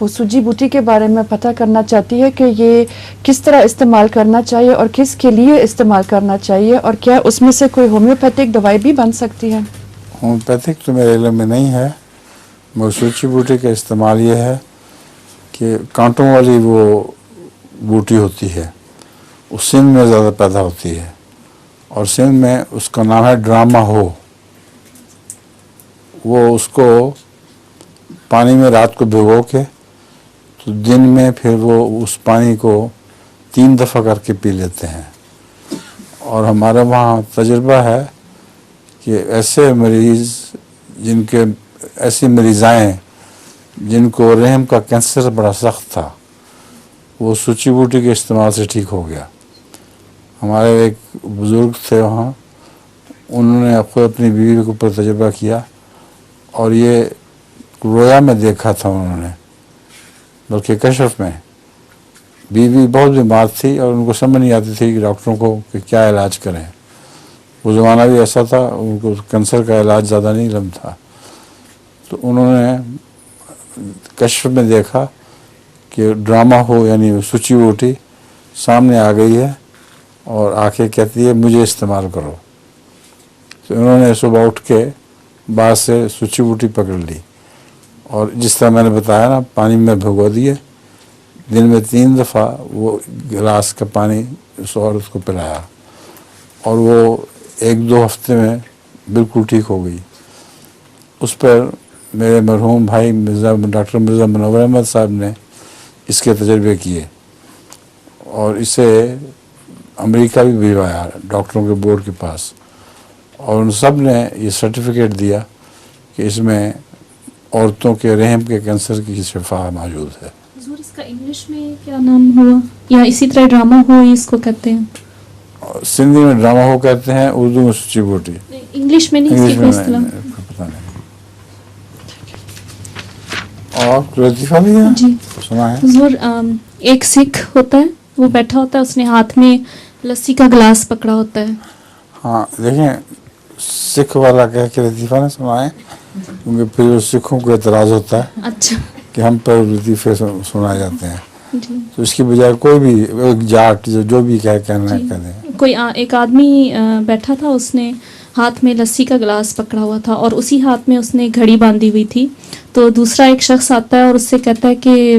وہ سوجی بوٹی کے بارے میں پتہ کرنا چاہتی ہے کہ یہ کس طرح استعمال کرنا چاہیے اور کس کے لیے استعمال کرنا چاہیے، اور کیا اس میں سے کوئی ہومیوپیتھک دوائی بھی بن سکتی ہے؟ ہومیوپیتھک تو میرے علم میں نہیں ہے، مگر سوچی بوٹی کا استعمال یہ ہے کہ کانٹوں والی وہ بوٹی ہوتی ہے، وہ سندھ میں زیادہ پیدا ہوتی ہے، اور سندھ میں اس کا نام ہے ڈراما ہو۔ وہ اس کو پانی میں رات کو بھگو کے تو دن میں پھر وہ اس پانی کو 3 دفعہ کر کے پی لیتے ہیں، اور ہمارے وہاں تجربہ ہے کہ ایسے مریض ایسی مریضائیں جن کو رحم کا کینسر بڑا سخت تھا، وہ سوچی بوٹی کے استعمال سے ٹھیک ہو گیا۔ ہمارے ایک بزرگ تھے وہاں، انہوں نے خود اپنی بیوی کے اوپر تجربہ کیا، اور یہ رویا میں دیکھا تھا انہوں نے، بلکہ کشف میں۔ بیوی بہت بیمار تھی اور ان کو سمجھ نہیں آتی تھی کہ ڈاکٹروں کو کہ کیا علاج کریں۔ وہ زمانہ بھی ایسا تھا، ان کو کینسر کا علاج زیادہ نہیں علم تھا، تو انہوں نے کشف میں دیکھا کہ ڈراما ہو یعنی سوچی بوٹی سامنے آ گئی ہے، اور آ کے کہتی ہے مجھے استعمال کرو۔ تو انہوں نے صبح اٹھ کے بعد سے سوچی بوٹی پکڑ لی، اور جس طرح میں نے بتایا نا، پانی میں بھگو دیے، دن میں 3 دفعہ وہ گلاس کا پانی اس عورت کو پلایا، اور وہ 1-2 ہفتے میں بالکل ٹھیک ہو گئی۔ اس پر میرے مرحوم بھائی ڈاکٹر مرزا منور احمد صاحب نے اس کے تجربے کیے، اور اسے امریکہ بھی بھجوایا ڈاکٹروں کے بورڈ کے پاس، اور ان سب نے یہ سرٹیفکیٹ دیا کہ اس میں عورتوں کے رحم کے کینسر کی شفا موجود ہے۔ حضور اس کا انگلش میں کیا نام ہوا، یا اسی طرح ڈراما ہو اس کو کہتے ہیں؟ سندھی میں ڈراما ہو کہتے ہیں، اردو میں سوچی بوٹی۔ انگلش میں نہیں، اس کی کوئی اصطلاح؟ پتہ نہیں۔ اور لطیفہ بھی ہے جی سنا ہے؟ حضور ایک سکھ ہوتا ہے، وہ بیٹھا ہوتا ہے، اس نے ہاتھ میں لسی کا گلاس پکڑا ہوتا ہے۔ ہاں دیکھیں، سکھ والا کہہ کے لطیفہ نہ سنائیں، کیونکہ پھر سکھوں کو اعتراض ہوتا ہے اچھا کہ ہم پر لطیفے سنائے جاتے ہیں، جی تو اس کی بجائے کوئی بھی ایک جاٹ جو بھی کہنا ہے کہہ دیں۔ کوئی ایک آدمی بیٹھا تھا، اس نے ہاتھ میں لسی کا گلاس پکڑا ہوا تھا، اور اسی ہاتھ میں اس نے گھڑی باندھی ہوئی تھی۔ تو دوسرا ایک شخص آتا ہے اور اس سے کہتا ہے کہ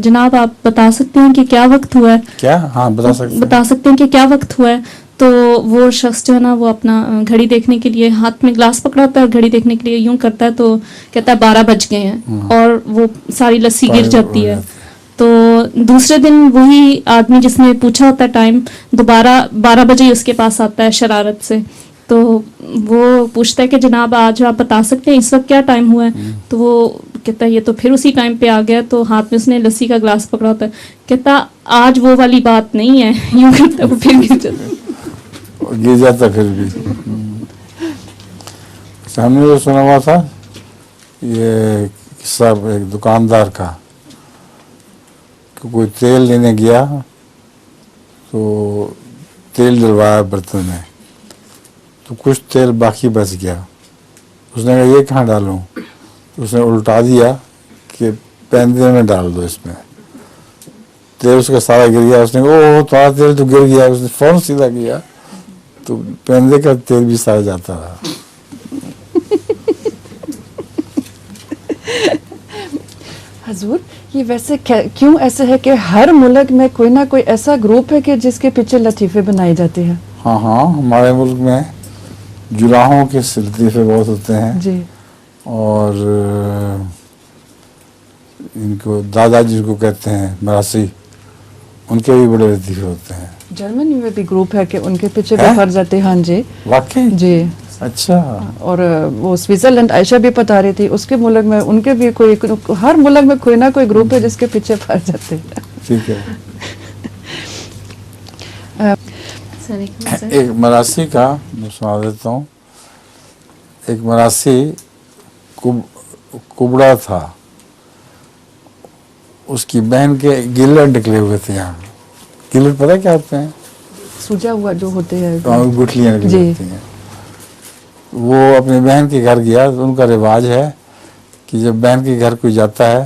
جناب آپ بتا سکتے ہیں کہ کیا وقت ہوا ہے؟ کیا؟ ہاں بتا سکتے ہیں کہ کیا وقت ہوا ہے؟ تو وہ شخص جو ہے نا، وہ اپنا گھڑی دیکھنے کے لیے ہاتھ میں گلاس پکڑا ہوتا ہے اور گھڑی دیکھنے کے لیے یوں کرتا ہے، تو کہتا ہے 12 بج گئے ہیں، اور وہ ساری لسی گر جاتی ہے۔ تو دوسرے دن وہی آدمی جس نے پوچھا ہوتا ہے ٹائم، دوبارہ 12 بجے اس کے پاس آتا ہے شرارت سے، تو وہ پوچھتا ہے کہ جناب آج آپ بتا سکتے ہیں اس وقت کیا ٹائم ہوا ہے؟ تو وہ کہتا ہے یہ تو پھر اسی ٹائم پہ آ گیا، تو ہاتھ میں اس نے لسی کا گلاس پکڑا ہوتا ہے، کہتا آج وہ والی بات نہیں ہے، یوں کرتا ہے، وہ پھر گر جاتا ہے، گر جاتا پھر بھی۔ ہم نے جو سنا ہوا تھا یہ قصہ ایک دکاندار کا، کہ کوئی تیل لینے گیا تو تیل ڈلوایا برتن میں، تو کچھ تیل باقی بچ گیا، اس نے کہا یہ کہاں ڈالوں؟ اس نے الٹا دیا کہ پیندے میں ڈال دو، اس میں تیل اس کا سارا گر گیا۔ اس نے کہا اوہ تھوڑا تیل تو گر گیا، اس نے فوراً سیدھا کیا تو پیندے کا تیل بھی سارا جاتا رہا۔ حضور یہ ویسے کیوں ایسا ہے کہ ہر ملک میں کوئی نہ کوئی ایسا گروپ ہے کہ جس کے پیچھے لطیفے بنائے جاتے ہیں؟ ہاں ہمارے ملک میں جراحوں کے لطیفے بہت ہوتے ہیں جی، اور ان کو دادا جن کو کہتے ہیں مراسی، ان کے بھی بڑے لطیفے ہوتے ہیں۔ جرمنی میں بھی گروپ ہے کہ ان کے پیچھے بھی پڑ جاتے ہیں۔ ہاں جی واقعی؟ جی اچھا۔ اور وہ سوئٹزرلینڈ عائشہ بھی بتا رہی تھی، اس کے ملک میں ان کے بھی کوئی، ہر ملک میں کوئی نہ کوئی گروپ ہے جس کے پیچھے پڑ جاتے ہیں۔ ٹھیک ہے۔ ایک مراسی کا میں سنا دیتا ہوں۔ ایک مراسی کبڑا تھا، اس کی بہن کے گلر نکلے ہوئے تھے یہاں۔ گلر پتہ کیا ہوتے ہیں؟ سوجا ہوا جو ہوتے ہیں، گٹھلیاں نکلی ہوتی ہیں۔ وہ اپنی بہن کے گھر گیا، تو ان کا رواج ہے کہ جب بہن کے گھر کوئی جاتا ہے